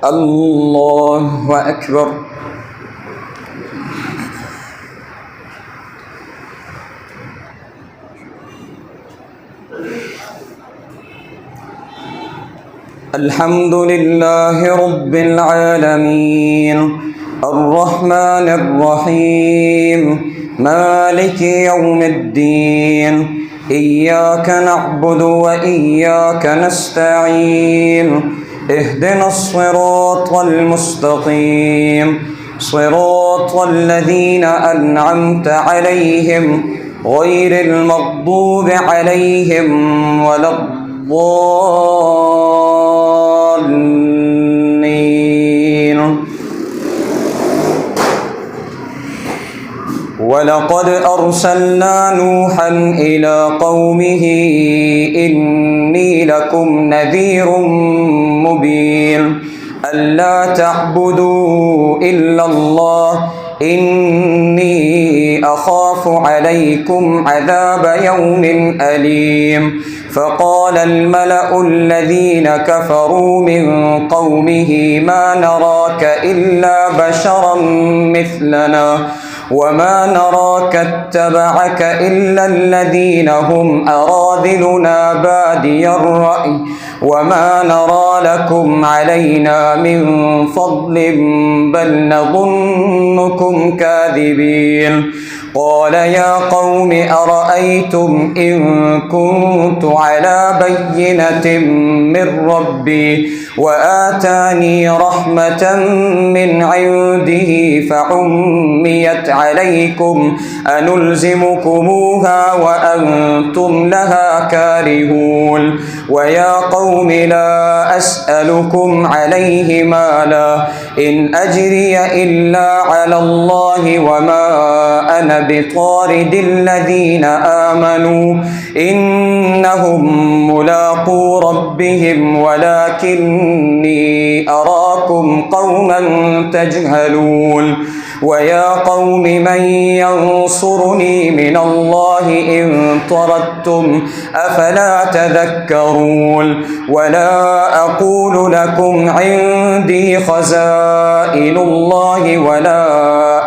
الله أكبر. الحمد لله رب العالمين الرحمن الرحيم مالك يوم الدين إياك نعبد وإياك نستعين اهدنا الصراط المستقيم صراط الذين أنعمت عليهم غير المغضوب عليهم ولا الضالين. ولقد أرسلنا نوحا إلى قومه إني لكم نذير مبين ألا تعبدوا إلا الله إني أخاف عليكم عذاب يوم أليم. فقال الملأ الذين كفروا من قومه ما نراك إلا بشرا مثلنا وما نراك اتبعك إلا الذين هم أراذلنا بادي الرأي وما نرى لكم علينا من فضل بل نظنكم كاذبين. قال يا قوم أرأيتم إن كنت على بينة من ربي وآتاني رحمة من عنده فعميت عليكم أنلزمكموها وأنتم لها كارهون. ويا قوم لا أسألكم عليه مالا إن أجري إلا على الله وما أنا بطارد الذين آمنوا إنهم ملاقو ربهم ولكني أراكم قوما تجهلون. ويا قوم من ينصرني من الله إن طردتم أفلا تذكرون. ولا أقول لكم عندي خزائن الله ولا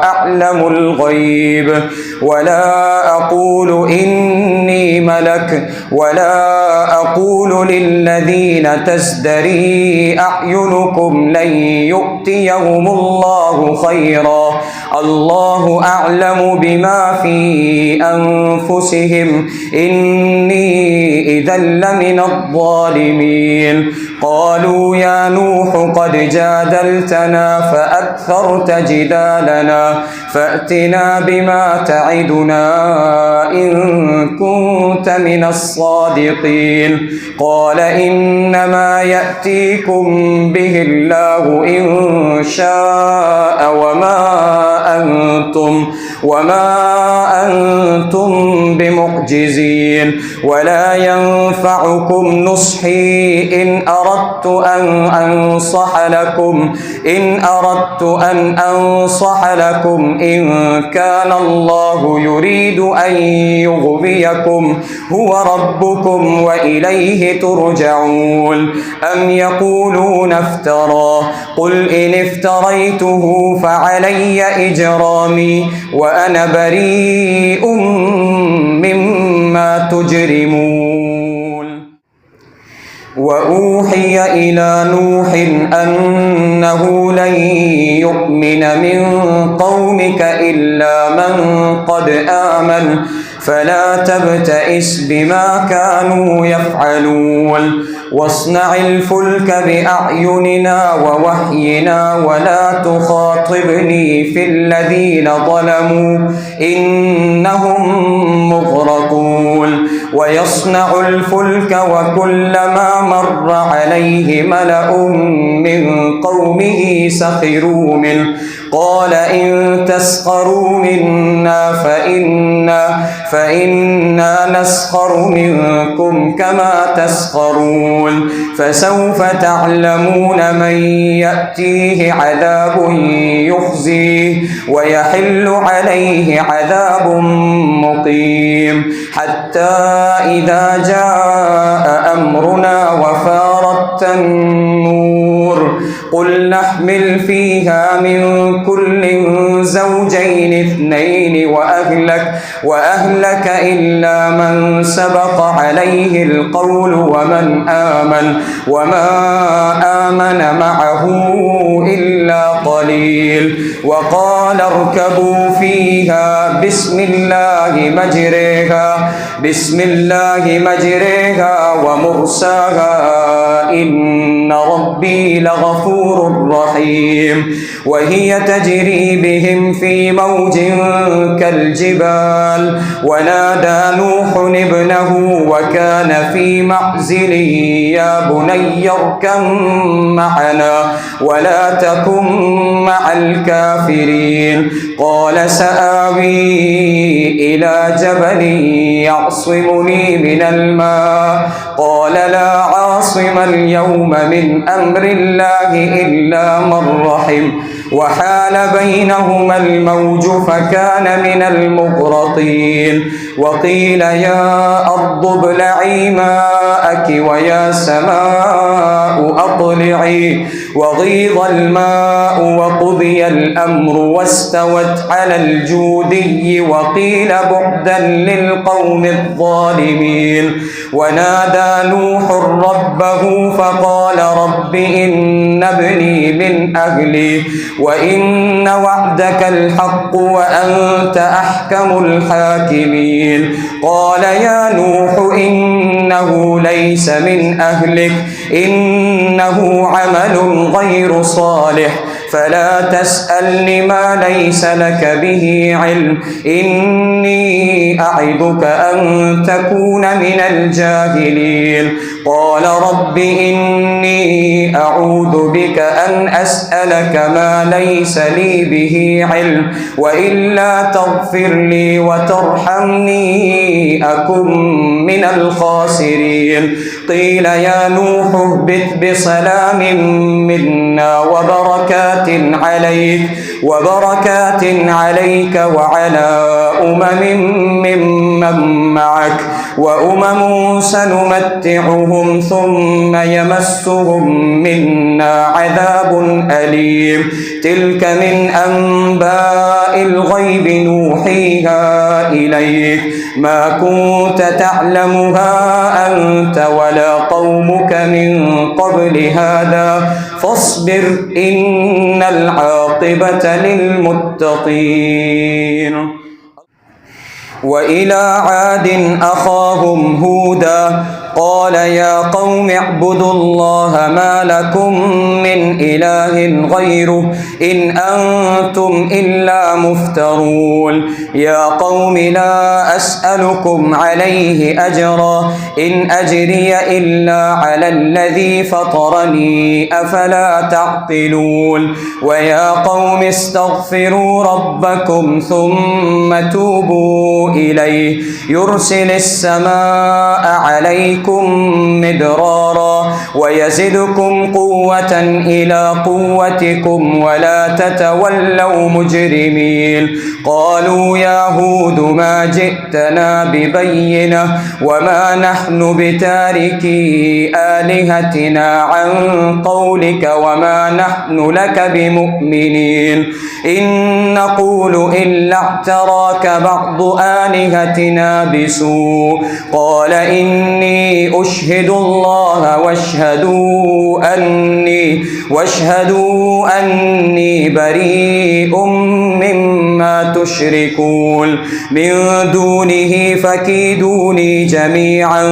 أعلم الغيب ولا أقول إني ملك ولا أقول للذين تزدري أعينكم لن يؤتيهم الله خيرا الله أعلم بما في أنفسهم إني إذا لمن الظالمين. قالوا يا نوح قد جادلتنا فأكثرت جدالنا فأتنا بما تعدنا إن كنت من الصادقين. قال إنما يأتيكم به الله إن شاء وما أنتم بمعجزين ولا ينفعكم نصحي إن أردت أن أنصح لكم إن كان الله يريد أن يغويكم هو ربكم وإليه ترجعون. أم يقولون افتراه قل إن افتريته فعلي إجرامي وأنا بريء مما تجرمون. وأوحي إلى نوح أنه لن يؤمن من قومك إلا من قد آمن فلا تبتئس بما كانوا يفعلون. واصنع الفلك بأعيننا ووحينا ولا تخاطبني في الذين ظلموا إنهم مغرقون. ويصنع الفلك وكلما مر عليه ملأ من قومه سخروا منه قال إن تسخروا منا فإنا نسخر منكم كما تسخرون. فسوف تعلمون من يأتيه عذاب يخزيه ويحل عليه عذاب مقيم. حتى إذا جاء أمرنا وفارت النور قل نحمل فيها من كل زوجين اثنين وأهلك إلا من سبق عليه القول وما آمن معه إلا قليل. وقال اركبوا فيها بسم الله مجريها ومرساها إن ربي لغفور رحيم. وهي تجري بهم في موج كالجبال ونادى نوح ابنه وكان في معزل يا بني اركب معنا ولا تكن مع الكافرين. قال سآوي إلى جبل يعصمني من الماء قال لا عاصم اليوم من أمر الله إلا من رحم وحال بينهما الموج فكان من المغرقين. وقيل يا أرض ابلعي ماءك ويا سماء أقلعي وغيض الماء وقضي الأمر واستوت على الجودي وقيل بعدا للقوم الظالمين. ونادى نوح ربه فقال رب إن ابني من أهلي وإن وعدك الحق وأنت أحكم الحاكمين. قال يا نوح إنه ليس من أهلك إنه عمل غير صالح فلا تسألني ما ليس لك به علم إني أعظك أن تكون من الجاهلين. قال رب إني أعوذ بك أن أسألك ما ليس لي به علم وإلا تغفر لي وترحمني أكن من الخاسرين. قيل يا نوح اهبط بسلام منا وبركات عليك وعلى ممن معك وأمم سنمتعهم ثم يمسهم منا عذاب أليم. تلك من أنباء الغيب نوحيها إليك ما كنت تعلمها أنت ولا قومك من قبل هذا فاصبر إن العاقبة للمتقين. وإلى عاد أخاهم هودا قال يا قوم اعبدوا الله ما لكم من إله غيره إن أنتم إلا مفترون. يا قوم لا أسألكم عليه أجرا إن أجري إلا على الذي فطرني أفلا تعقلون. ويا قوم استغفروا ربكم ثم توبوا إليه يرسل السماء عليكم مدرارا ويزدكم قوة إلى قوتكم ولا تتولوا مجرمين. قالوا يا هود ما جئتنا ببينة وما نحن بتاركي آلهتنا عن قولك وما نحن لك بمؤمنين إن نقول إلا اعتراك بعض آلهتنا بسوء. قال إني أشهد الله واشهدوا أني بريء مما تشركون من دونه فكيدوني جميعا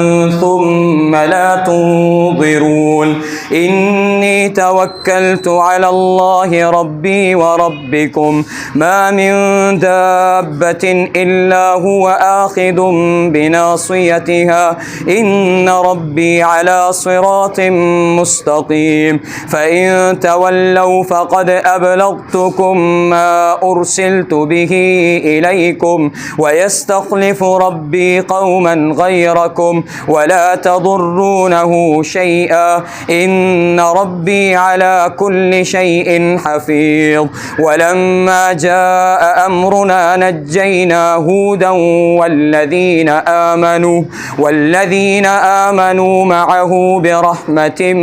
ثم لا تنظرون. إني توكلت على الله ربي وربكم ما من دابة إلا هو آخذ بناصيتها إن ربي على صراط مستقيم. فإن تولوا فقد أبلغتكم ما أرسلت به إليكم ويستخلف ربي قوما غيركم ولا تضرونه شيئا إن ربي على كل شيء حفيظ. ولما جاء أمرنا نجينا هودا والذين آمنوا معه برحمة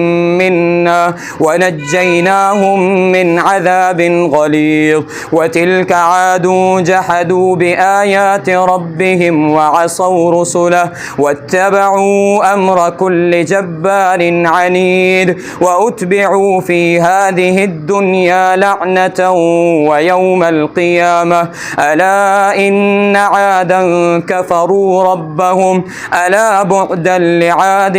منا ونجيناهم من عذاب غليظ. وتلك عاد جحدوا بآيات ربهم وعصوا رسله واتبعوا أمر كل جبار عنيد. وأتبعوا في هذه الدنيا لعنة ويوم القيامة ألا إن عادا كفروا ربهم ألا بعدا لعاد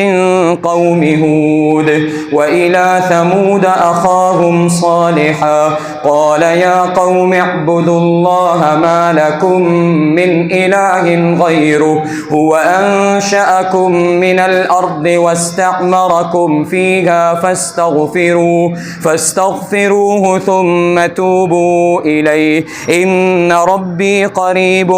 قوم هود. وإلى ثمود أخاهم صالحا قال يا قوم اعبدوا الله ما لكم من إله غيره هو أنشأكم من الأرض واستعمركم فيها فاستغفروه ثم توبوا إليه إن ربي قريب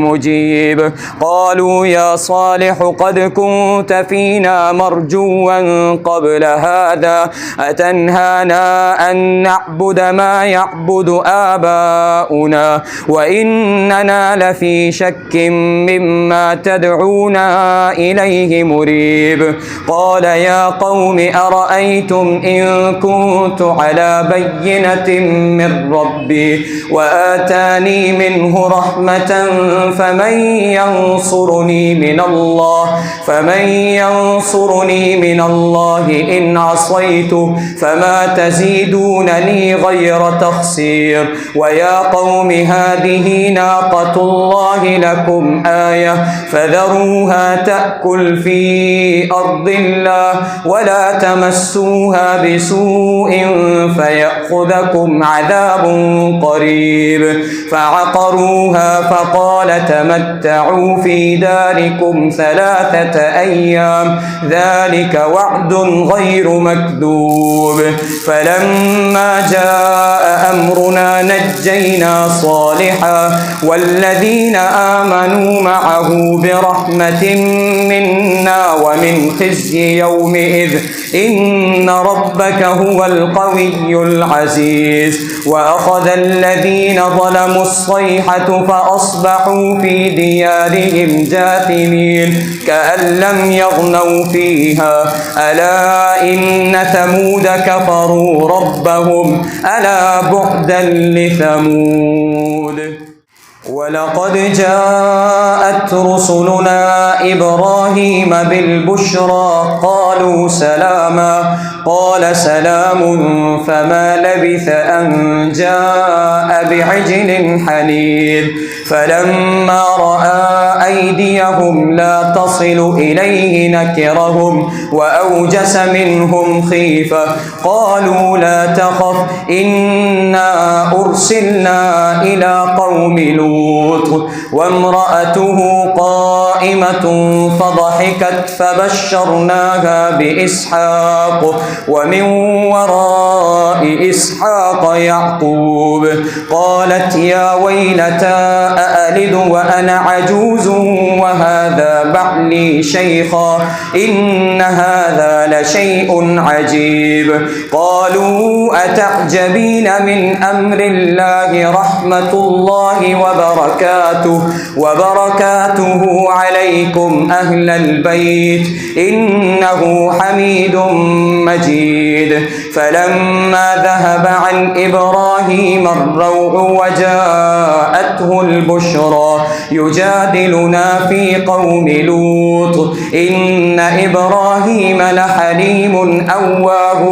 مجيب. قالوا يا صالح قد كنت فينا مرجوا قبل هذا أتنهانا أن نعبد ما يعبد آباؤنا وإننا لفي شك مما تدعونا إليه مريب. قال يا قوم أرأيتم إن كنت على بينة من ربي وآتاني منه رحمة فمن ينصرني من الله إن عصيته فما تزيدونني غير تخسير. ويا قوم هذه ناقة الله لكم آية فذروها تأكل في أرض الله ولا تمسوها بسوء فيأخذكم عذاب قريب. فعقروها فقال تمتعوا في داركم 3 أيام ذلك وعد غير مكذوب. فلما جاء أمرنا نجينا صالحا والذين آمنوا معه برحمة منا ومن خزي يومئذ إن ربك هو القوي العزيز. وأخذ الذين ظلموا الصيحة فأصبحوا في ديارهم جاثمين كأن لم يغنوا فيها ألا إن ثمود كفروا ربهم ألا بعدا لثمود. ولقد جاءت رسلنا إبراهيم بالبشرى قالوا سلاما قال سلام فما لبث أن جاء بعجل حنيذ. فلما رأى أيديهم لا تصل إليه نكرهم وأوجس منهم خيفة قالوا لا تخف إنا أرسلنا إلى قوم لوط وامرأته قائمة فضحكت فبشرناها بإسحاق ومن وراء إسحاق يعقوب. قالت يا ويلتى أألد وأنا عجوز وهذا بعلي شيخا إن هذا لشيء عجيب. قالوا أتعجبين من أمر الله رحمة الله وبركاته عليكم أهل البيت إنه حميد مجيد. فلما ذهب عن إبراهيم الروع وجاءته البشرى يجادلنا في قوم لوط إن إبراهيم لحليم أواه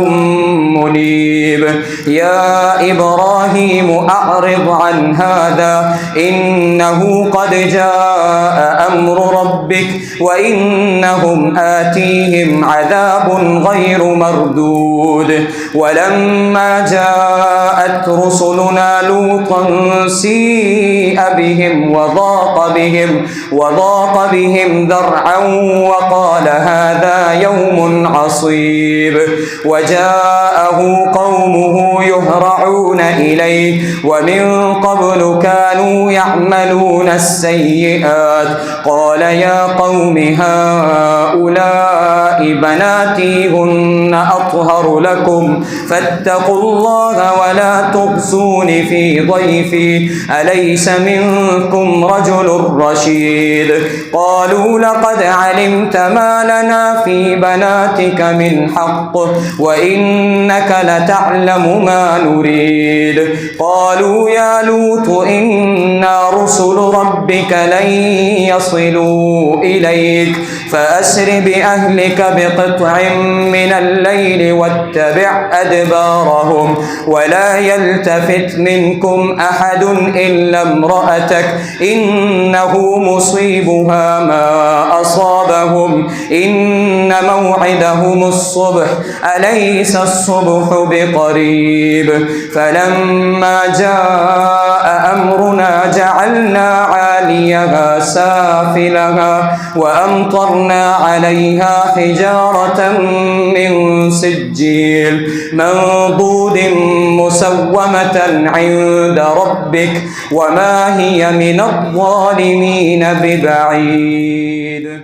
منيب. يا إبراهيم أعرض عن هذا إنه قد جاء أمر ربك وإنهم آتيهم عذاب غير مردود. ولما جاءت رسلنا لوطا سيء بهم وضاق بهم ذرعا وقال هذا يوم عصيب. وجاءه قومه يهرعون إليه ومن قبل كانوا يعملون السيئات قال يا قوم هؤلاء بناتي هن أطهر لكم فاتقوا الله ولا تخزون في ضيفي أليس منكم رجل رشيد قالوا لقد علمت ما لنا في بناتك من حق وإنك لتعلم ما نريد قالوا يا لوط إنا رسل ربك لن يصلوا إليك فأسر بأهلك بقطع من الليل واتبع أدبارهم ولا يلتفت منكم أحد إلا امرأتك إنه مصيبها ما أصابهم إن موعدهم الصبح أليس الصبح بقريب فلما جاء أمرنا جعلنا عاليها سافلها وأمطرنا عليها حجارة من سجيل منضود مسومة عند ربك وما هي من الظالمين ببعيد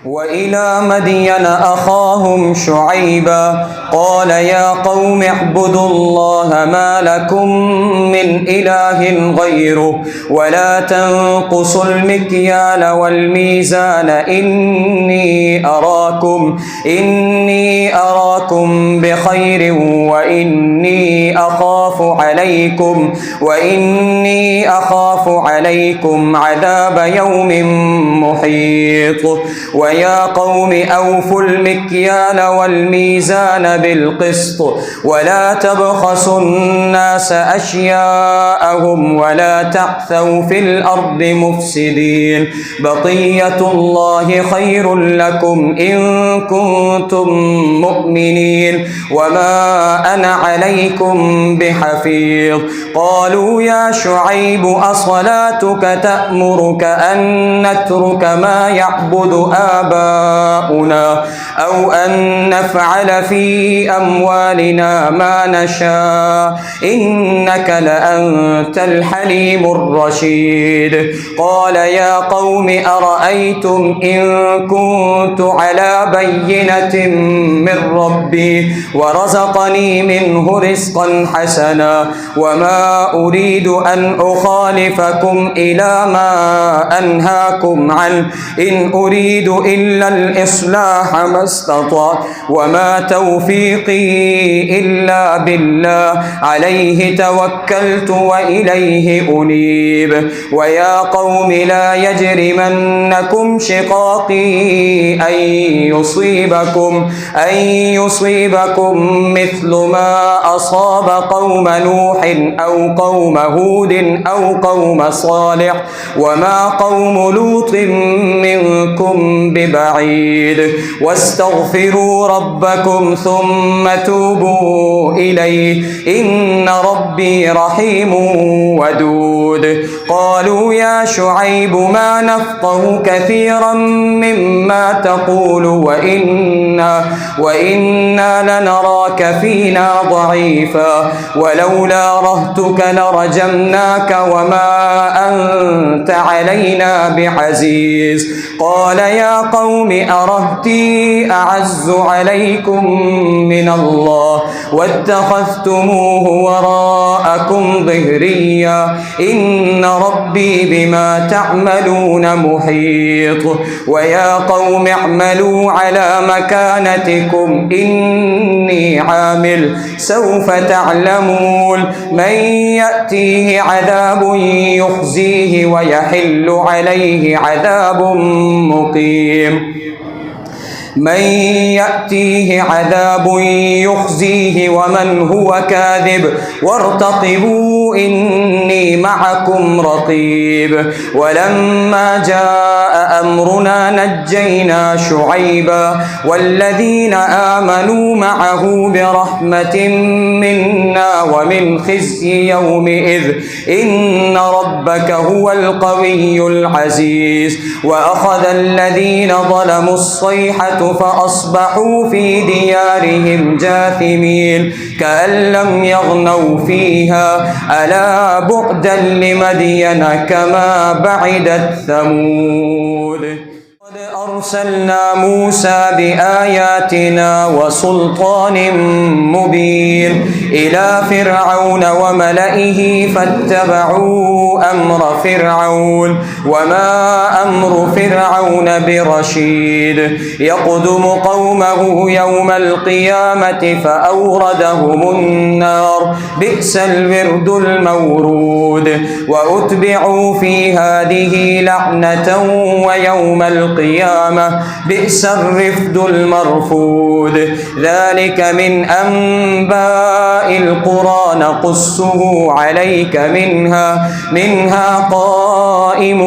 وإلى مدين أخاهم شعيبا قال يا قوم اعبدوا الله ما لكم من إله غيره ولا تنقصوا المكيال والميزان إني أراكم بخير وإني أخاف عليكم عذاب يوم محيط ويا قوم أوفوا المكيال والميزان بالقسط ولا تبخسوا الناس أشياءهم ولا تعثوا في الأرض مفسدين بقية الله خير لكم إن كنتم مؤمنين وما أنا عليكم بحفيظ قالوا يا شعيب أصلاتك تأمرك أن نترك ما يعبد آباؤنا أو أن نفعل في أموالنا ما نشاء إنك لأنت الحليم الرشيد قال يا قوم أرأيتم إن كنت على بينة من ربي ورزقني منه رزقا حسنا وما أريد أن أخالفكم إلى ما أنهاكم عنه إن أريد إلا الإصلاح ما استطعت وما توفيقي إلا بالله عليه توكلت وإليه أنيب ويا قوم لا يجرمنكم شقاقي أن يصيبكم مثل ما أصاب قوم نوح أو قوم هود أو قوم صالح وما قوم لوط منكم ببعيد واستغفروا ربكم ثم توبوا إليه إن ربي رحيم ودود قالوا يا شعيب ما نفقه كثيرا مما تقول وإنا لنراك فينا ضعيفا ولولا رهتك لرجمناك وما أنت علينا بعزيز قال يا قوم أرهتي أعز عليكم من الله واتخذتموه وراءكم ظهريا إن ربي بما تعملون محيط ويا قوم اعملوا على مكانتكم إني عامل سوف تعلمون من يأتيه عذاب يخزيه ويحل عليه عذاب مقيم من يأتيه عذاب يخزيه ومن هو كاذب وارتقبوا إني معكم رقيب ولما جاء أمرنا نجينا شعيبا والذين آمنوا معه برحمة منا ومن خزي يومئذ إن ربك هو القوي العزيز وأخذ الذين ظلموا الصيحة فأصبحوا في ديارهم جاثمين كأن لم يغنوا فيها ألا بعدا لمدين كما بعدت ثمود. قد أرسلنا موسى بآياتنا وسلطان مبين إلى فرعون وملئه فاتبعوا أمر فرعون وما أمر فرعون برشيد يقدم قومه يوم القيامة فأوردهم النار بئس الورد المورود وأتبعوا في هذه لعنة ويوم القيامة بئس الرفد المرفود ذلك من أنباء القرى نقصه عليك منها قائم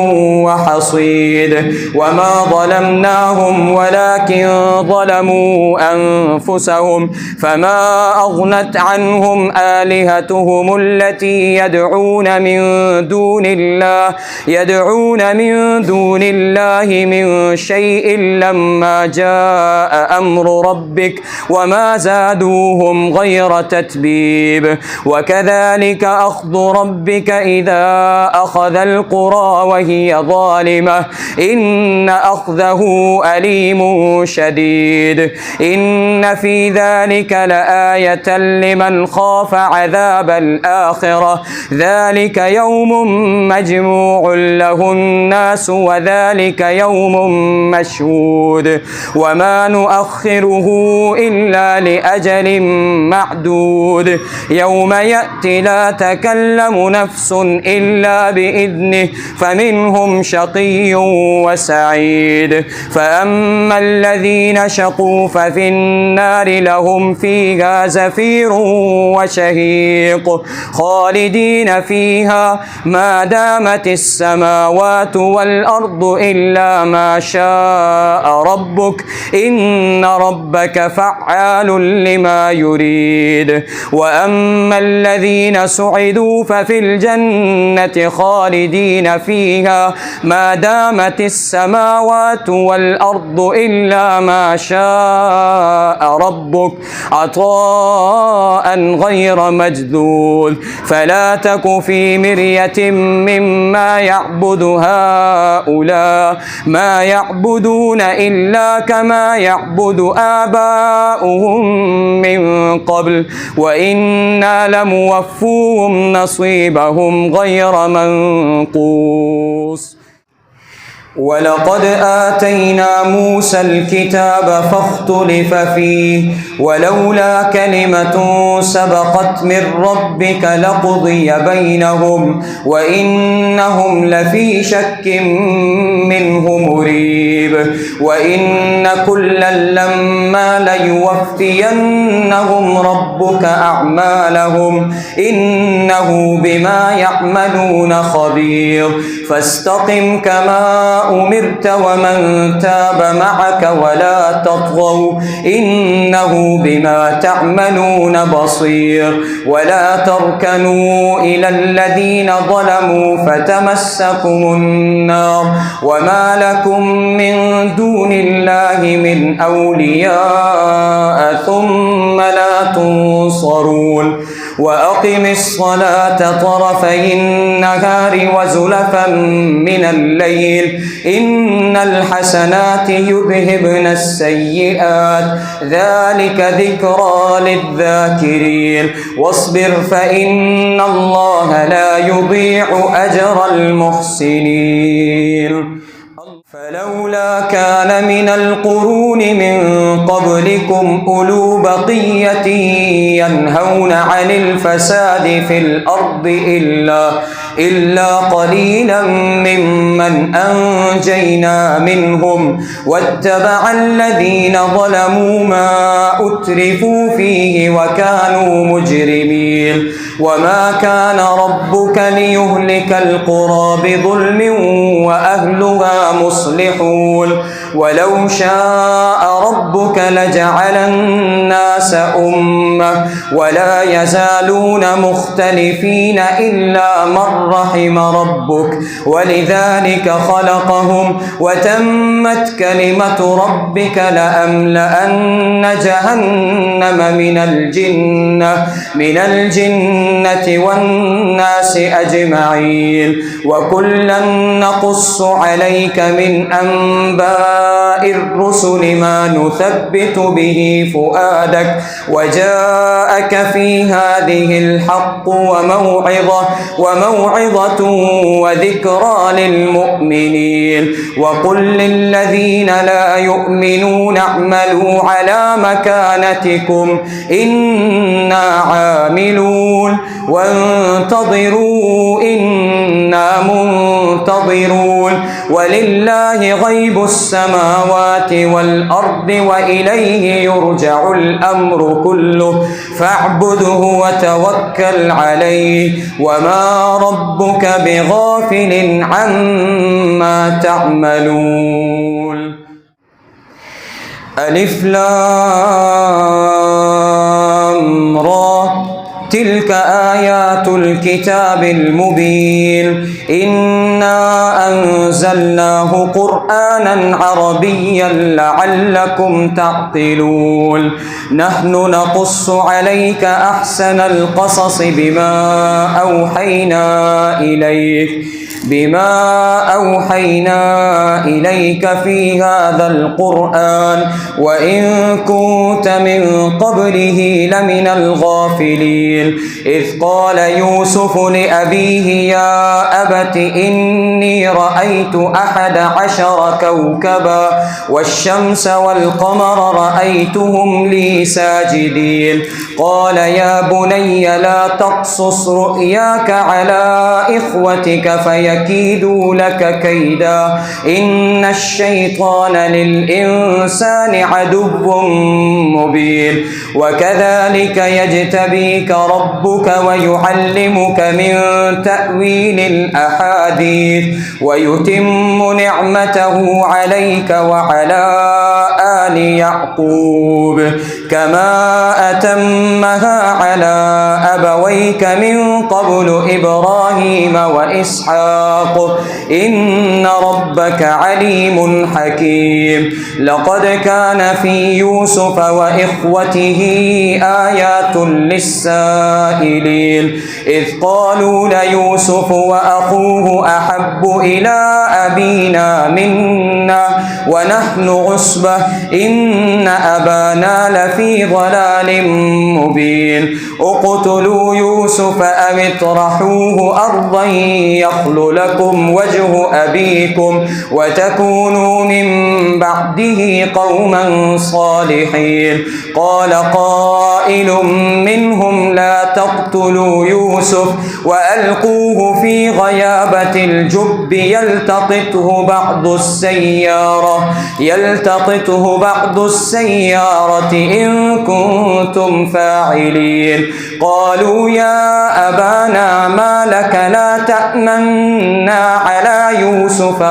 وحصيد وما ظلمناهم ولكن ظلموا أنفسهم فما أغنت عنهم آلهتهم التي يدعون من دون الله من شيء لما جاء أمر ربك وما زادوهم غير تتبيب وكذلك أخذ ربك إذا أخذ القرى وهي ظالمة إن أخذه أليم شديد إن في ذلك لآية لمن خاف عذاب الآخرة ذلك يوم مجموع له الناس وذلك يوم مشهود وما نؤخره إلا لأجل معدود يوم يأتي لا تكلم نفس إلا بإذنه فمنهم شقي وسعيد فأما الذين شقوا ففي النار لهم فيها زفير وشهيق خالدين فيها ما دامت السماوات والأرض إلا ما شاء ربك إن ربك فعال لما يريد وأما الذين سعدوا ففي الجنة خالدين فيها ما دامت السماوات والأرض إلا ما شاء ربك عطاء غير مجذوذ فلا تك في مرية مما يعبد هؤلاء ما يعبدون إلا كما يعبد آباؤهم من قبل وإنا لموفوهم نصيبهم غير منقوص ولقد آتينا موسى الكتاب فاختلف فيه ولولا كلمة سبقت من ربك لقضي بينهم وإنهم لفي شك منه مريب وإن كلا لما ليوفينهم ربك أعمالهم إنه بما يعملون خبير فاستقم كما أمرت ومن تاب معك ولا تطغوا إنه بما تعملون بصير ولا تركنوا إلى الذين ظلموا فتمسكم النار وما لكم من دون الله من أولياء ثم لا تنصرون وأقم الصلاة طرفي النهار وزلفا من الليل إن الحسنات يذهبن السيئات ذلك ذكرى للذاكرين واصبر فإن الله لا يضيع أجر المحسنين فلولا كان من القرون من قبلكم أولو بقية ينهون عن الفساد في الأرض إلا قليلا ممن أنجينا منهم واتبع الذين ظلموا ما أترفوا فيه وكانوا مجرمين وما كان ربك ليهلك القرى بظلم وأهلها مصلحون ولو شاء ربك لجعل الناس أمة ولا يزالون مختلفين إلا من رحم ربك ولذلك خلقهم وتمت كلمة ربك لأملأن جهنم من الجنة والناس أجمعين وكلا نقص عليك من أنباء الرسل ما نثبت به فؤادك وجاءك في هذه الحق وموعظة وذكرى للمؤمنين وقل للذين لا يؤمنون اعملوا على مكانتكم إنا عاملون وانتظروا إنا منتظرون ولله غيب السماوات والأرض وإليه يرجع الأمر كله فاعبده وتوكل عليه وما ربك بغافل عما تعملون. ألف لام را تلك آيات الكتاب المبين إنا أنزلناه قرآنا عربيا لعلكم تعقلون نحن نقص عليك أحسن القصص بما أوحينا إليك في هذا القرآن وإن كنت من قبله لمن الغافلين إذ قال يوسف لأبيه يا أبت إني رأيت 11 كوكبا والشمس والقمر رأيتهم لي ساجدين قال يا بني لا تقصص رؤياك على إخوتك فيكيدوا لك كيدا إن الشيطان للإنسان عدو مبين وكذلك يجتبيك ربك ويعلمك من تأويل الأحاديث ويتم نعمته عليك وعلى آل يعقوب كما أتمها على أبويك من قبل إبراهيم وإسحاق إن ربك عليم حكيم لقد كان في يوسف وإخوته آيات للسائلين إذ قالوا ليوسف وأخوه أحب إلى أبينا منا ونحن عصبة إن أبانا لفي ضلال مبين اقتلوا يوسف أو اطرحوه أرضا يخل لكم وجه أبيكم وتكونوا من بعده قوما صالحين قال قائل منهم لا تقتلوا يوسف وألقوه في غيابة الجب يلتقطه بعض السيارة إن كنتم فاعلين قالوا يا أبانا ما لك لا تأمنا على يوسف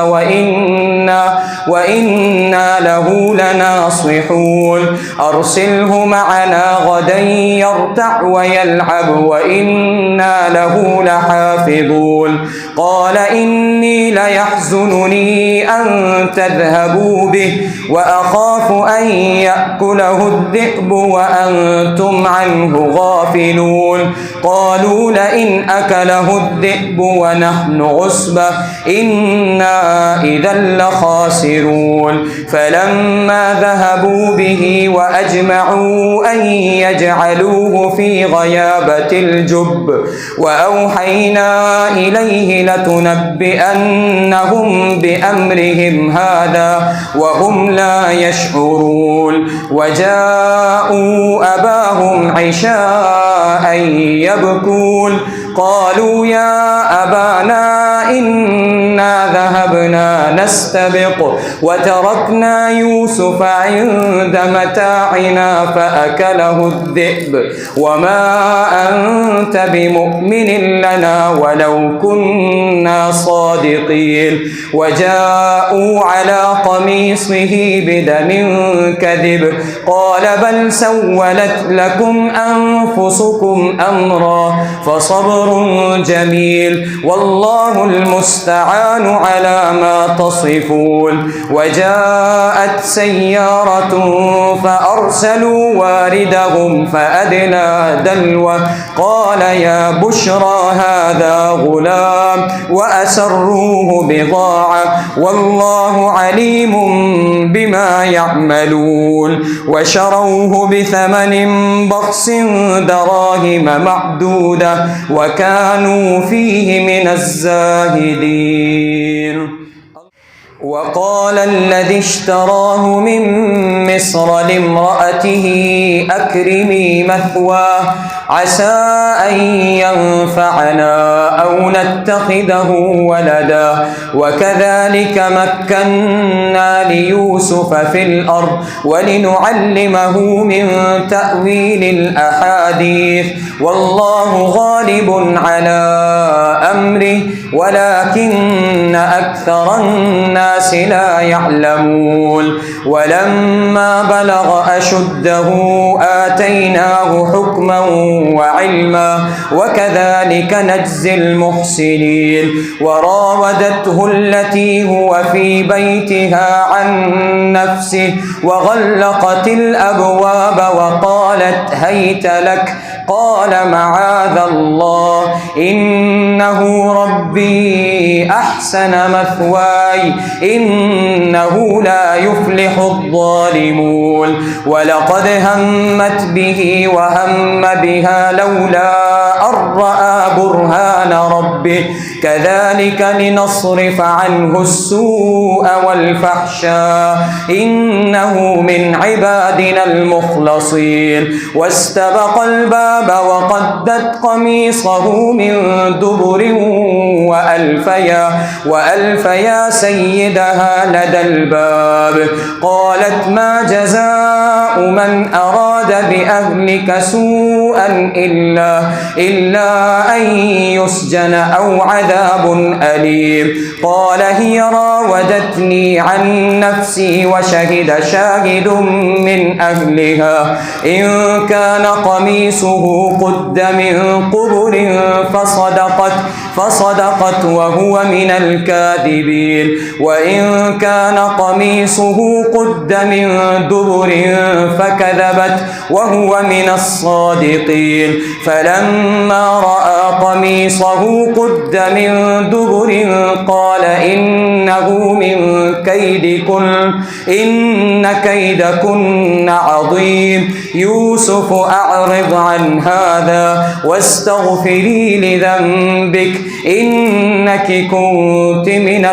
وإنا له لناصحون أرسله معنا غدا يرتع ويلعب وإنا له لحافظون قال إني ليحزنني أن تذهبوا به وأخاف أن يأكله الذئب وأنتم عنه غافلون قالوا لئن أكله الذئب ونحن عصبة إنا إذا لخاسرون فلما ذهبوا به وأجمعوا أن يجعلوه في غيابة الجب وأوحينا إليه لتنبئنهم بأمرهم هذا وهم لا يشعرون وجاءوا أباهم عشاء يبكون قالوا يا أبانا إنا ذهبنا نستبق وتركنا يوسف عند متاعنا فأكله الذئب وما أنت أنت بمؤمن لنا ولو كنا صادقين. وجاءوا على قميصه بدم كذب قال بل سولت لكم أنفسكم أمرا فصبر جميل والله المستعان على ما تصفون. وجاءت سيارة فأرسلوا واردهم فأدلى دلوه قال يا بشرى هذا غلام وأسروه بضاعة والله عليم بما يعملون. وشروه بثمن بخس دراهم معدودة وكانوا فيه من الزاهدين. وقال الذي اشتراه من مصر لامرأته أكرمي مثواه عسى أن ينفعنا أو نتخذه ولدا وكذلك مكنا ليوسف في الأرض ولنعلمه من تأويل الأحاديث والله غالب على أمره ولكن أكثر الناس لا يعلمون. ولما بلغ أشده آتيناه حكما وعلما وكذلك نجزي المحسنين. وراودته التي هو في بيتها عن نفسه وغلقت الأبواب وقالت هيت لك قال معاذ الله إنه ربي أحسن مثواي إنه لا يفلح الظالمون. ولقد همت به وهم بها لولا أن رأى برهان ربه كذلك لنصرف عنه السوء والفحشاء إنه من عبادنا المخلصين. واستبق الباب وقدت قميصه من دبر وألف يا سيدها لدى الباب قالت ما جزاء من أراد بأهلك سوءا إلا أن يسجن أو عذاب أليم. قال هي راودتني عن نفسي وشهد شاهد من أهلها إن كان قميصه قد من قبل فصدقت وهو من الكاذبين وإن كان قميصه قد من دبر فكذبت وهو من الصادقين. فلما رأى قميصه قد من دبر قال إنه من كيدكن إن كيدكن عظيم. يوسف أعرض عن هذا واستغفري لذنبك إنك كنت من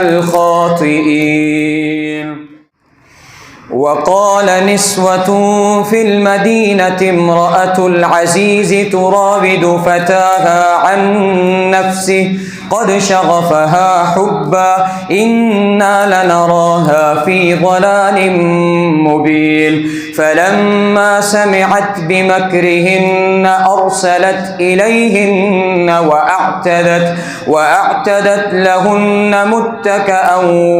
الخاطئين. وقال نسوة في المدينة امرأة العزيز تراود فتاها عن نفسه قد شغفها حبا إنا لنراها في ضلال مبين. فلما سمعت بمكرهن أرسلت إليهن وأعتدت لهن متكأ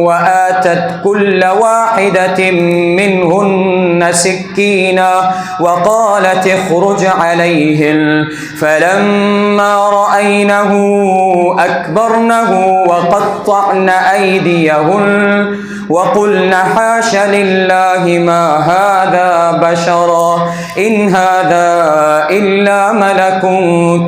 وآتت كل واحدة منهن سكينا وقالت اخرج عليهن. فلما رأينه أكبرنه وقطعن أيديهن وقلن حاش لله ما هذا بشرا إن هذا إلا ملك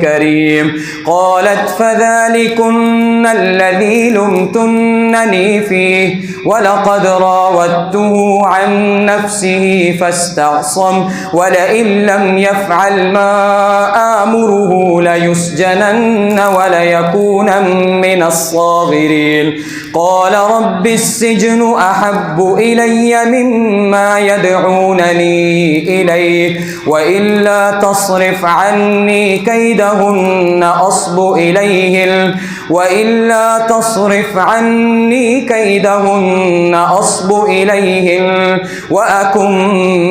كريم. قالت فذلكن الذي لمتنني فيه ولقد راودته عن نفسه فاستعصم ولئن لم يفعل ما آمره ليسجنن وليكون من الصاغرين. قال رب السجن أحب إلي مما يدعونني إليه وإلا تصرف عني كيدهن أصب إليهن وأكن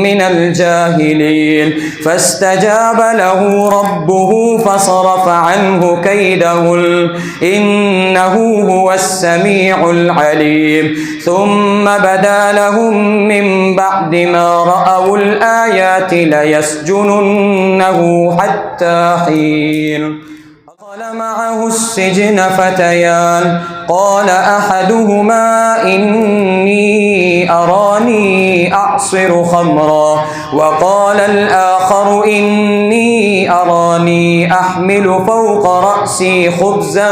من الجاهلين فاستجاب له ربه فصرف عنه كيدهن إنه هو السميع العليم ثم بدا لهم من بعد ما رأوا الآيات ليسجننه حتى حين. دخل معه السجن فتيان قال أحدهما إني أراني أعصر خمرا وقال الآخر إني أراني أحمل فوق رأسي خبزا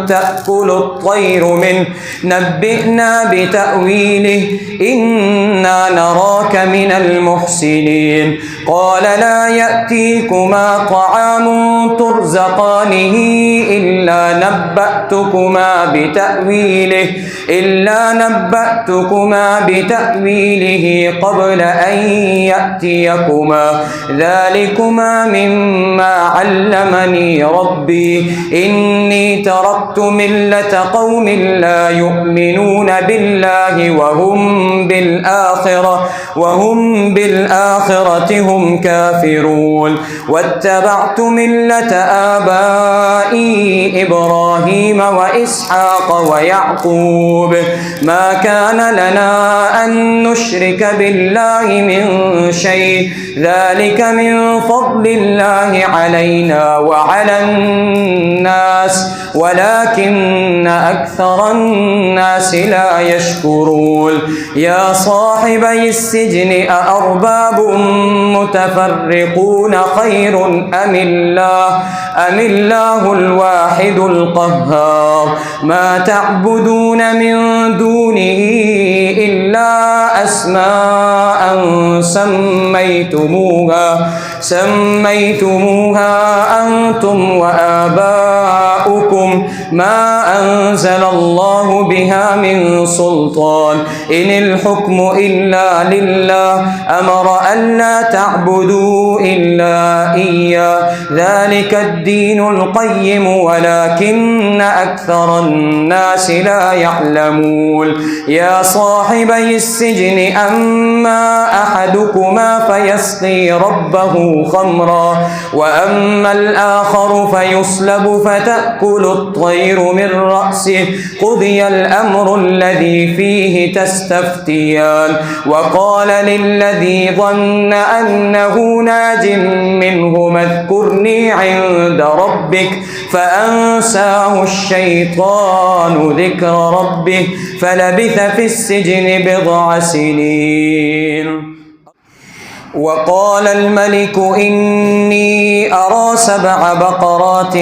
تأكل الطير منه نبئنا بتأويله إنا نراك من المحسنين قال لا يأتيكما طعام ترزقانه إلا نبأتكما بتأويله قبل أن يأتيكما ذلكما مما علمني ربي إني تركت ملة قوم لا يؤمنون بالله وهم بالآخرة هم كافرون واتبعت ملة آبائي إبراهيم وإسحاق ويعقوب ما كان لنا أن نشرك بالله من شيء ذلك من فضل الله علينا وعلى الناس ولكن أكثر الناس لا يشكرون يا صاحبي السجن أأرباب متفرقون خير أم الله الواحد القهار ما تعبدون من دونه إلا أسماء سميتموها أنتم وآباؤكم ما أنزل الله بها من سلطان إن الحكم إلا لله أمر ألا تعبدوا إلا إياه ذلك الدين القيم ولكن أكثر الناس لا يعلمون يا صاحبي السجن أما أحدكما فيسقي ربه خمرا وأما الآخر فيصلب فتأكل الطير من رأسه قضي الأمر الذي فيه تستفتيان وقال للذي ظن أنه ناج منه اذكرني عند ربك فأنساه الشيطان ذكر ربه فلبث في السجن بضع سنين وقال الملك إني أرى 7 بقرات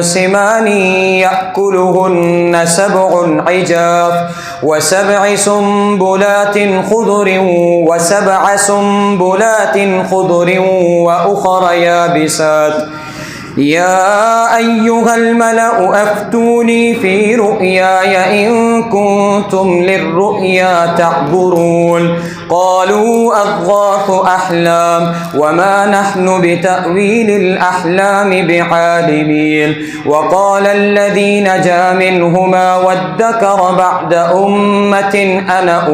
سمان يأكلهن 7 عجاف و7 سنبلات خضر و7 سنبلات خضر وأخر يابسات يا أيها الملأ أفتوني في رؤياي إن كنتم للرؤيا تعبرون قالوا أضغاث أحلام وما نحن بتأويل الأحلام بعالمين وقال الذي نجا منهما وادكر بعد أمة أنا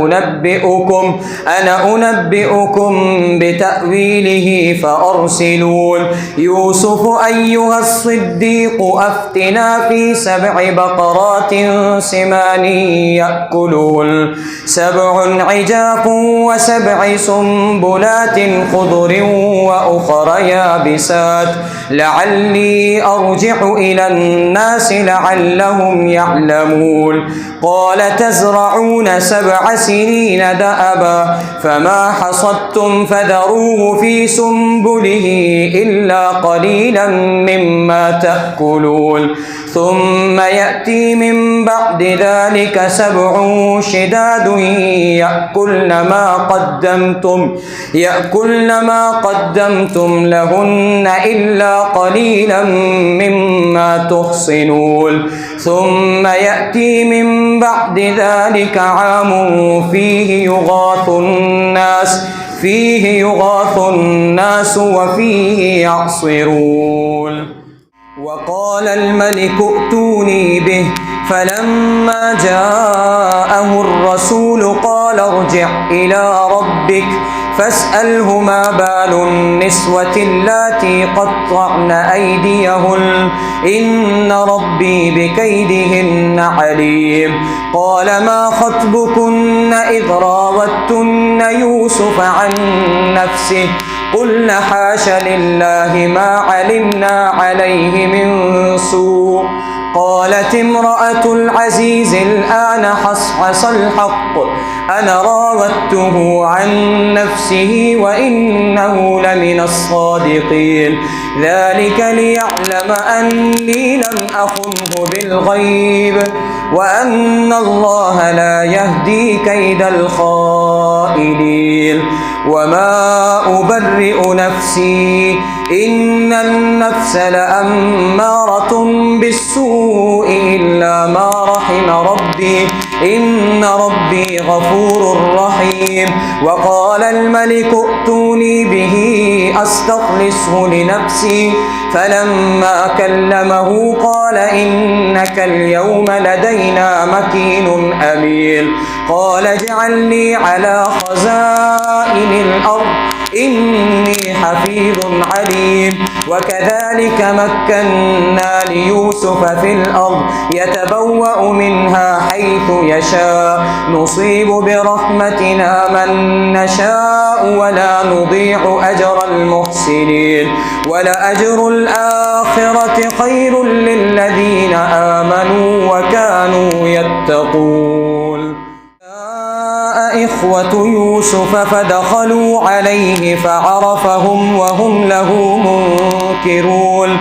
أنبئكم بتأويله فأرسلون يوسف أيها الصديق أفتنا في 7 بقرات سمان يأكلون 7 عجاف و7 سنبلات خضر وأخر يابسات لعلي أرجع إلى الناس لعلهم يعلمون قال تزرعون 7 سنين دأبا فما حصدتم فذروه في سنبله إلا قليلا مما تأكلون ثم يأتي من بعد ذلك 7 شداد يأكلن ما قدمتم لهن إلا قليلا مما ما تحصنون ثم يأتي من بعد ذلك عام فيه يغاث الناس وفيه يعصرون. وقال الملك ائتوني به فلما جاءه الرسول قال ارجع إلى ربك فاسأله ما بال النسوة اللاتي قطعن أيديهن إن ربي بكيدهن عليم. قال ما خطبكن إذ راوتن يوسف عن نفسه قلن حاش لله ما علمنا عليه من سوء. قالت امرأة العزيز الآن حصحص الحق أنا راودته عن نفسه وإنه لمن الصادقين ذلك ليعلم أني لم أخنه بالغيب وأن الله لا يهدي كيد الخائنين. وما أبرئ نفسي إن النفس لأمارة بالسوء إلا ما رحم ربي إن ربي غفور رحيم. وقال الملك ائتوني به أستخلصه لنفسي فلما كلمه قال إنك اليوم لدينا مكين أمين. قال اجعلني على خزائن الأرض إني حفيظ عليم. وكذلك مكنا ليوسف في الأرض يتبوأ منها حيث يشاء نصيب برحمتنا من نشاء ولا نضيع أجر المحسنين ولأجر الآخرة خير للذين آمنوا وكانوا يتقون. إخوة يوسف فدخلوا عليه فعرفهم وهم له منكرون.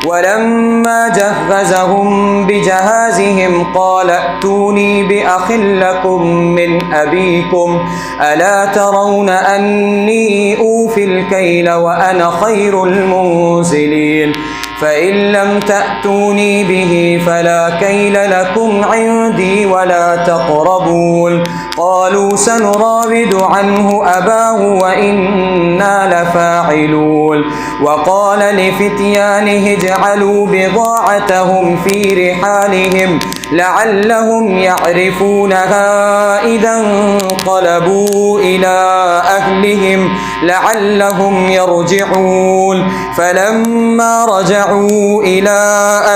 ولما جهزهم بجهازهم قال ائتوني بأخ لكم من أبيكم ألا ترون أني أوفي الكيل وأنا خير المنزلين فإن لم تأتوني به فلا كيل لكم عندي ولا تقربون. قالوا سنراود عنه أباه وإنا لفاعلون. وقال لفتيانه اجعلوا بضاعتهم في رحالهم لعلهم يعرفونها إذا انقلبوا إلى أهلهم لعلهم يرجعون. فلما رجعوا إلى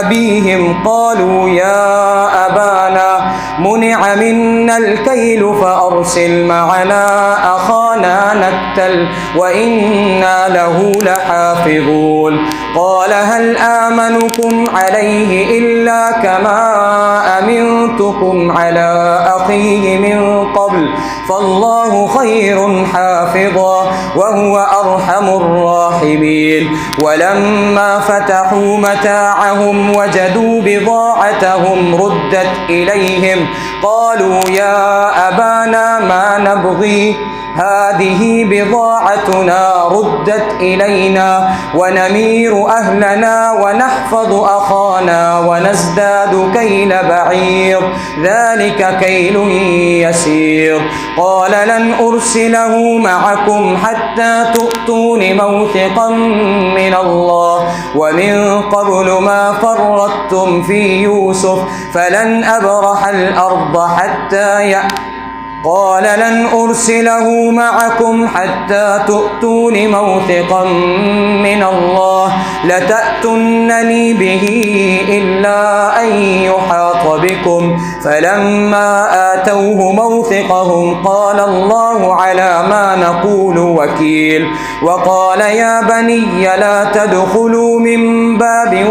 أبيهم قالوا يا أبانا منع منا الكيل فأرسل معنا أخانا نكتل وإنا له لحافظون. قال هل آمنكم عليه إلا كما أمنتكم على أخيه من قبل فالله خير حافظا وهو أرحم الراحمين. ولما فتحوا متاعهم وجدوا بضاعتهم ردت إليهم قالوا يا أبانا ما نبغي هذه بضاعتنا ردت إلينا ونمير أهلنا ونحفظ أخانا ونزداد كيل بعير ذلك كيل يسير. قال لن أرسله معكم حتى تؤتون موثقا من الله ومن قبل ما فرطتم في يوسف فلن أبرح الأرض حتى قال لن أرسله معكم حتى تؤتون موثقا من الله لتأتونني به إلا أن يحاط بكم. فلما آتوه موثقهم قال الله على ما نقول وكيل. وقال يا بني لا تدخلوا من باب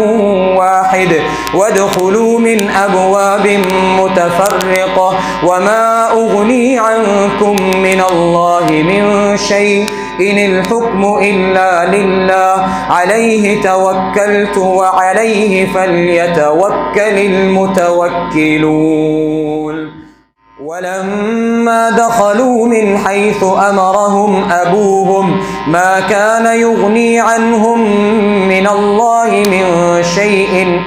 واحد وادخلوا من أبواب متفرقة وما أغني عنكم من الله من شيء إن الحكم إلا لله عليه توكلت وعليه فليتوكل المتوكلون. ولما دخلوا من حيث أمرهم أبوهم ما كان يغني عنهم من الله من شيء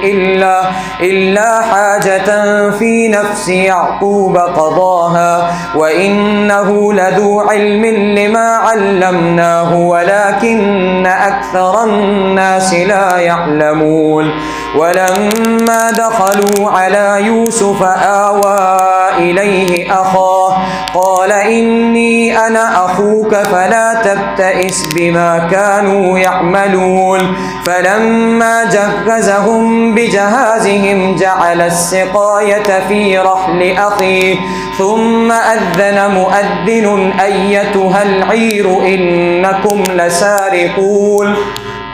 إلا حاجة في نفس يعقوب قضاها وإنه لذو علم لما علمناه ولكن أكثر الناس لا يعلمون. ولما دخلوا على يوسف آوى إليه أخاه قال إني أنا أخوك فلا تبتئس بما كانوا يعملون. فلما جهزهم بجهازهم جعل السقاية في رحل أخيه ثم أذن مؤذن أيتها العير إنكم لسارقون.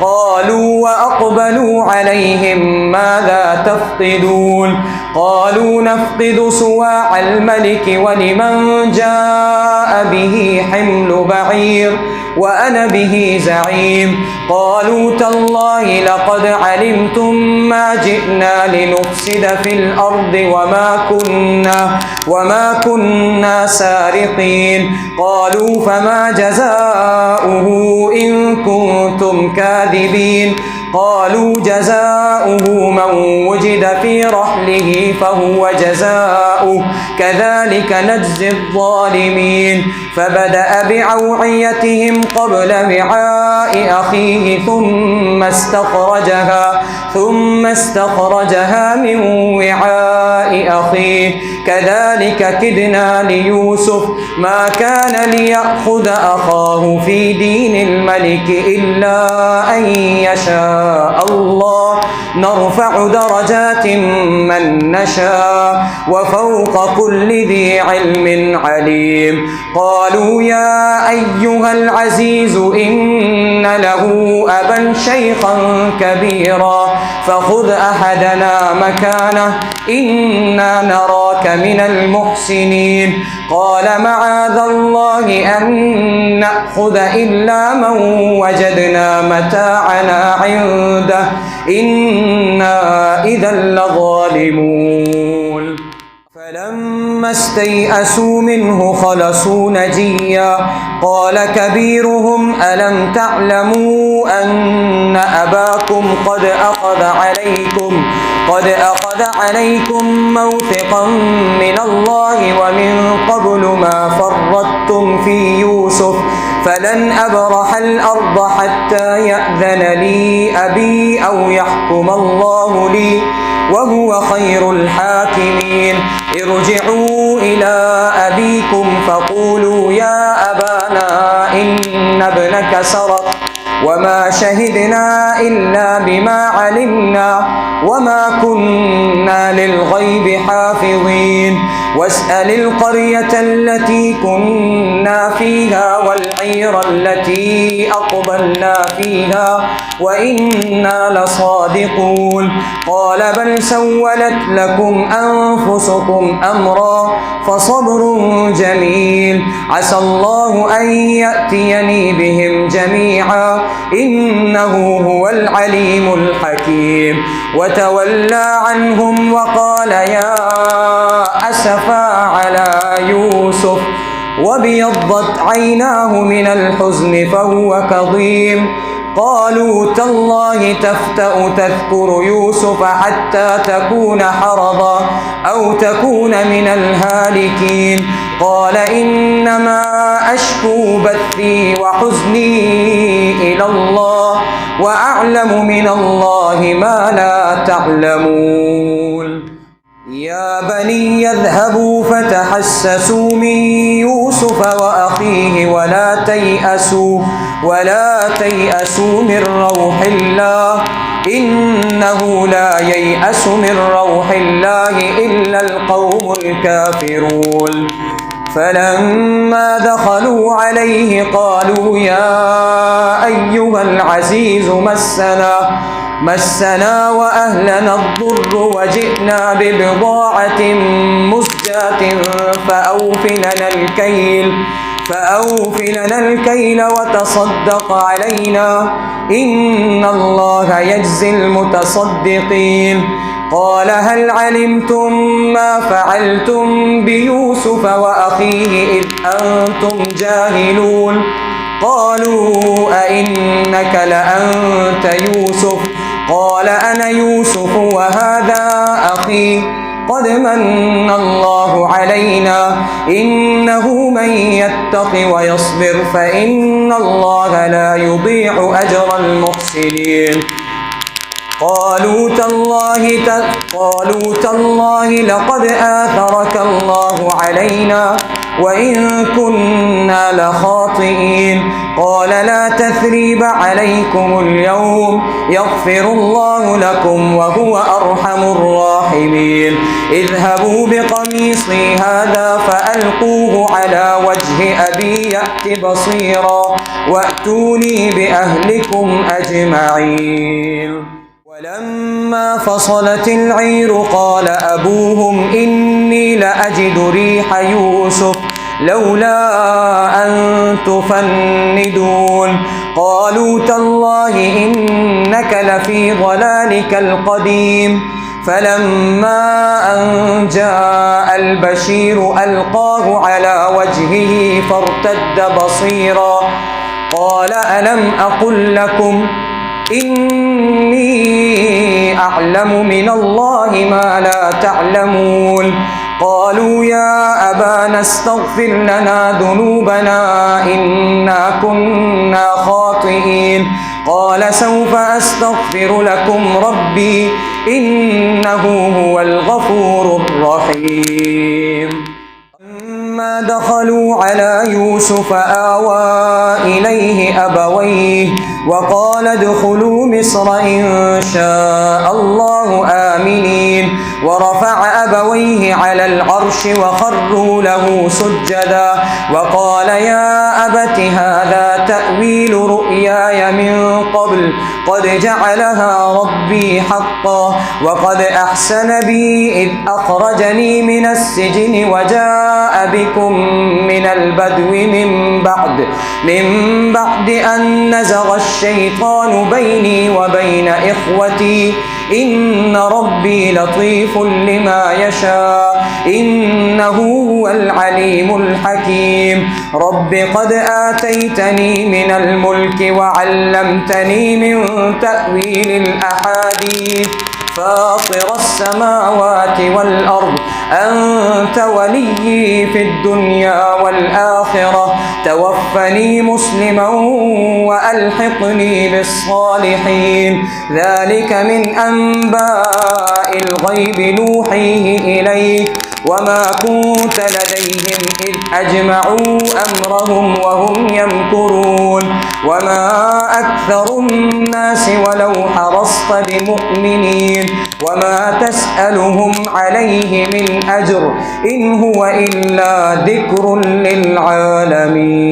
قالوا وأقبلوا عليهم ماذا تفقدون؟ قالوا نفقد صواع الملك ولمن جاء به حمل بعير وأنا به زعيم. قالوا تالله لقد علمتم ما جئنا لنفسد في الأرض وما كنا سارقين. قالوا فما جزاؤه إن كنتم كاذبين؟ قالوا جزاؤه من وجد في رحله فهو جزاؤه كذلك نجزي الظالمين. فبدأ بأوعيتهم قبل وعاء أخيه ثم استخرجها من وعاء أخيه كذلك كدنا ليوسف ما كان ليأخذ أخاه في دين الملك إلا أن يشاء الله نرفع درجات من نشاء وفوق كل ذي علم عليم. قالوا يا أيها العزيز إن له أبا شيخا كبيرا فخذ أحدنا مكانه إنا نراك من المحسنين. قال معاذ الله أن نأخذ إلا من وجدنا متاعنا عنده إنا إذا لظالمون. فلما استيئسوا منه خلصوا نجيا قال كبيرهم ألم تعلموا أن أباكم قد أخذ عليكم موثقا من الله ومن قبل ما فرطتم في يوسف فلن أبرح الأرض حتى يأذن لي أبي أو يحكم الله لي وهو خير الحاكمين. ارجعوا إلى أبيكم فقولوا يا أبانا إن ابنك سرق وما شهدنا إلا بما علمنا وما كنا للغيب حافظين. واسأل القرية التي كنا فيها والعير التي أقبلنا فيها وإنا لصادقون. قال بل سولت لكم أنفسكم أمرا فصبر جميل عسى الله أن يأتيني بهم جميعا إنه هو العليم الحكيم. وتولى عنهم وقال يا أسفا على يوسف وابيضت عيناه من الحزن فهو كظيم. قالوا تالله تفتأ تذكر يوسف حتى تكون حرضا أو تكون من الهالكين. قال إنما أشكو بثي وحزني إلى الله وأعلم من الله ما لا تعلمون. يا بني اذهبوا فتحسسوا من يوسف وأخيه ولا تيأسوا من روح الله إنه لا ييأس من روح الله إلا القوم الكافرون. فلما دخلوا عليه قالوا يا أيها العزيز مسنا وأهلنا الضر وجئنا ببضاعة مزجاة فأوف لنا الكيل وتصدق علينا إن الله يجزي المتصدقين. قال هل علمتم ما فعلتم بيوسف وأخيه إذ أنتم جاهلون قالوا أئنك لأنت يوسف قال أنا يوسف وهذا أخي قد من الله علينا إنه من يتق ويصبر فإن الله لا يضيع أجر المحسنين قالوا تالله لقد آثرك الله علينا وإن كنا لخاطئين قال لا تثريب عليكم اليوم يغفر الله لكم وهو أرحم الراحمين اذهبوا بقميصي هذا فألقوه على وجه أبي يأت بصيرا وأتوني بأهلكم أجمعين ولما فصلت العير قال أبوهم إني لأجد ريح يوسف لولا أن تفندون قالوا تالله إنك لفي ضلالك القديم فلما أن جاء البشير ألقاه على وجهه فارتد بصيرا قال ألم أقل لكم إني أعلم من الله ما لا تعلمون قالوا يا أبانا استغفر لنا ذنوبنا إنا كنا خاطئين قال سوف أستغفر لكم ربي إنه هو الغفور الرحيم لما دخلوا على يوسف آوى إليه أبويه وقال ادخلوا مصر إن شاء الله آمنين ورفع أبويه على العرش وخروا له سجدا وقال يا أبت هذا تأويل رؤياي من قبل قد جعلها ربي حقا وقد أحسن بي إذ أخرجني من السجن وجاء بكم من البدو من بعد أن نزغ الشيطان بيني وبين إخوتي إن ربي لطيف لما يشاء إنه هو العليم الحكيم رب قد آتيتني من الملك وعلمتني من تأويل الأحاديث فاطر السماوات والأرض أنت وليي في الدنيا والآخرة توفني مسلما وألحقني بالصالحين ذلك من أنباء الغيب نوحيه إليك وما كنت لديهم إذ أجمعوا أمرهم وهم يمكرون وما أكثر الناس ولو حرصت بمؤمنين وما تسألهم عليه من أجر إن هو إلا ذكر للعالمين.